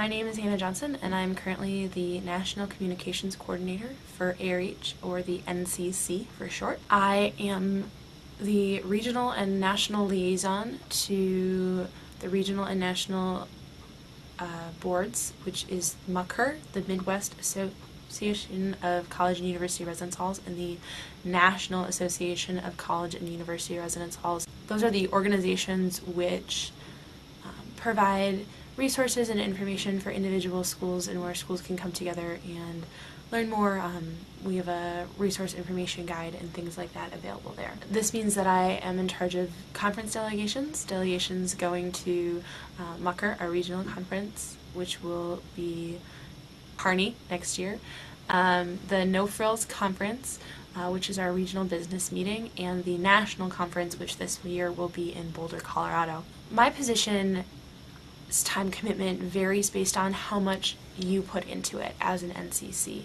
My name is Hannah Johnson, and I'm currently the National Communications Coordinator for ARH, or the NCC for short. I am the regional and national liaison to the regional and national boards, which is MCCR, the Midwest Association of College and University Residence Halls, and the National Association of College and University Residence Halls. Those are the organizations which provide resources and information for individual schools and where schools can come together and learn more. We have a resource information guide and things like that available there. This means that I am in charge of conference delegations going to MCCR, our regional conference, which will be Kearney next year, the No Frills Conference, which is our regional business meeting, and the national conference, which this year will be in Boulder, Colorado. My position's time commitment varies based on how much you put into it as an NCC.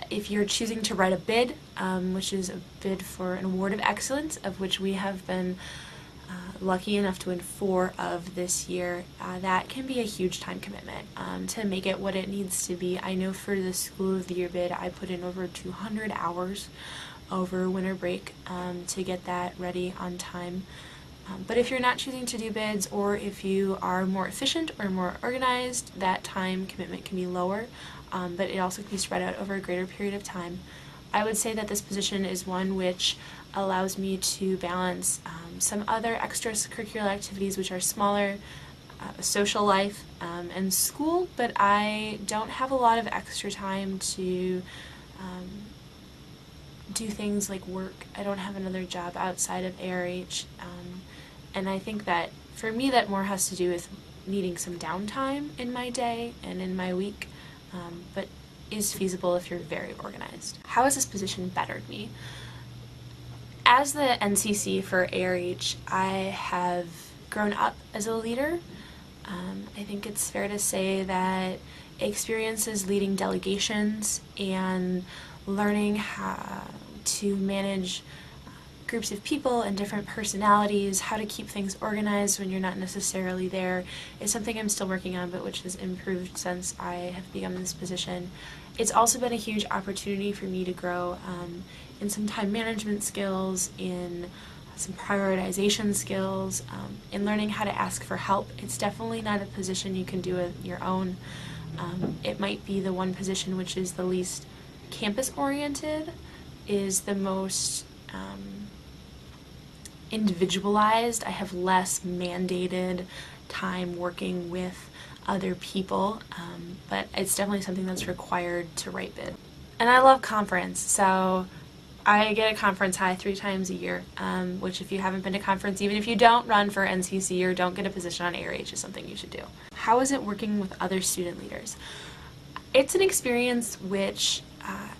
If you're choosing to write a bid, which is a bid for an award of excellence, of which we have been lucky enough to win 4 of this year, that can be a huge time commitment to make it what it needs to be. I know for the School of the Year bid, I put in over 200 hours over winter break to get that ready on time. But if you're not choosing to do bids, or if you are more efficient or more organized, that time commitment can be lower, but it also can be spread out over a greater period of time. I would say that this position is one which allows me to balance some other extracurricular activities which are smaller, social life, and school, but I don't have a lot of extra time to do things like work. I don't have another job outside of ARH, and I think that for me that more has to do with needing some downtime in my day and in my week, but is feasible if you're very organized. How has this position bettered me? As the NCC for ARH, I have grown up as a leader. I think it's fair to say that experiences leading delegations and learning how to manage groups of people and different personalities, how to keep things organized when you're not necessarily there, is something I'm still working on, but which has improved since I have begun this position. It's also been a huge opportunity for me to grow in some time management skills, in some prioritization skills, in learning how to ask for help. It's definitely not a position you can do on your own. It might be the one position which is the least campus-oriented, is the most individualized. I have less mandated time working with other people, but it's definitely something that's required to write bid. And I love conference, so I get a conference high 3 times a year, which if you haven't been to conference, even if you don't run for NCC or don't get a position on ARH, is something you should do. How is it working with other student leaders? It's an experience which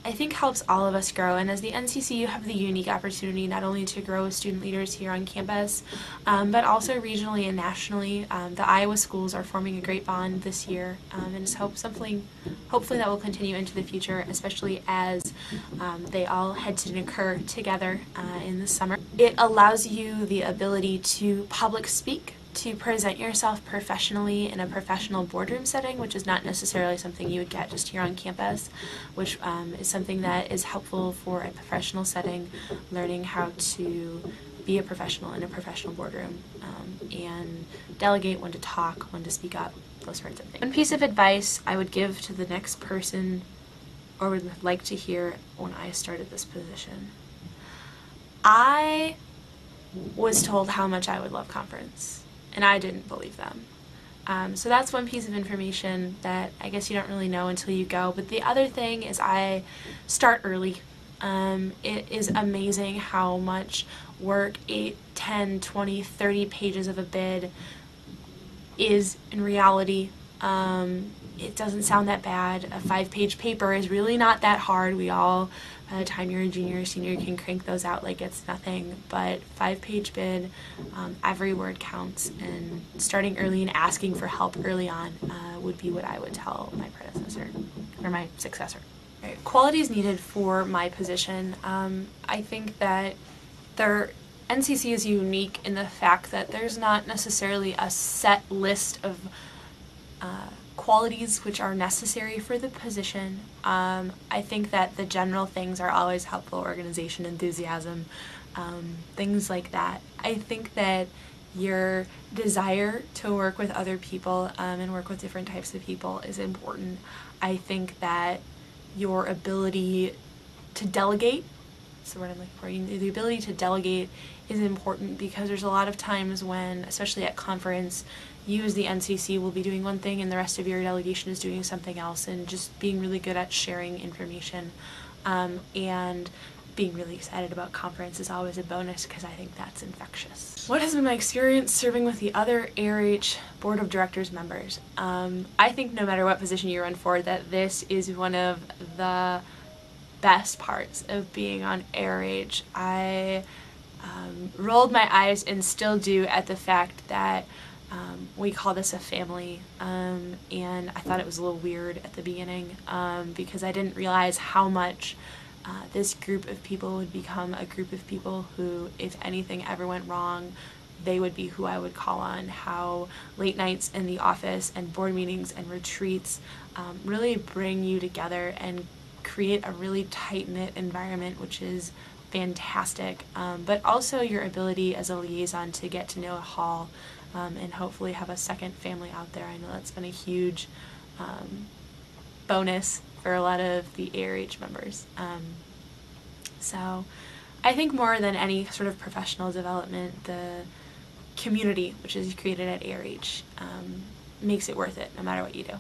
I think helps all of us grow, and as the NCC you have the unique opportunity not only to grow with student leaders here on campus, but also regionally and nationally. The Iowa schools are forming a great bond this year, and it's hopefully that will continue into the future, especially as they all head to NCCR together in the summer. It allows you the ability to public speak, to present yourself professionally in a professional boardroom setting, which is not necessarily something you would get just here on campus, which is something that is helpful for a professional setting, learning how to be a professional in a professional boardroom, and delegate, when to talk, when to speak up, those sorts of things. One piece of advice I would give to the next person, or would like to hear when I started this position. I was told how much I would love conference, and I didn't believe them. So that's one piece of information that I guess you don't really know until you go. But the other thing is I start early. It is amazing how much work 8, 10, 20, 30 pages of a bid is in reality. It doesn't sound that bad. A 5-page paper is really not that hard. We all, by the time you're a junior or senior, can crank those out like it's nothing. But 5-page bid, every word counts, and starting early and asking for help early on would be what I would tell my predecessor, or my successor. Right. Qualities needed for my position. I think that NCC is unique in the fact that there's not necessarily a set list of qualities which are necessary for the position. I think that the general things are always helpful: organization, enthusiasm, things like that. I think that your desire to work with other people and work with different types of people is important. I think that your ability to delegate, that's the word I'm looking for, the ability to delegate is important, because there's a lot of times when, especially at conference, you as the NCC will be doing one thing and the rest of your delegation is doing something else, and just being really good at sharing information and being really excited about conference is always a bonus, because I think that's infectious. What has been my experience serving with the other ARH Board of Directors members? I think no matter what position you run for, that this is one of the best parts of being on ARH. I rolled my eyes, and still do, at the fact that we call this a family, and I thought it was a little weird at the beginning, because I didn't realize how much this group of people would become a group of people who, if anything ever went wrong, they would be who I would call on. How late nights in the office and board meetings and retreats really bring you together and create a really tight-knit environment, which is fantastic. But also your ability as a liaison to get to know a hall and hopefully have a second family out there. I know that's been a huge bonus for a lot of the ARH members. So I think more than any sort of professional development, the community which is created at ARH makes it worth it no matter what you do.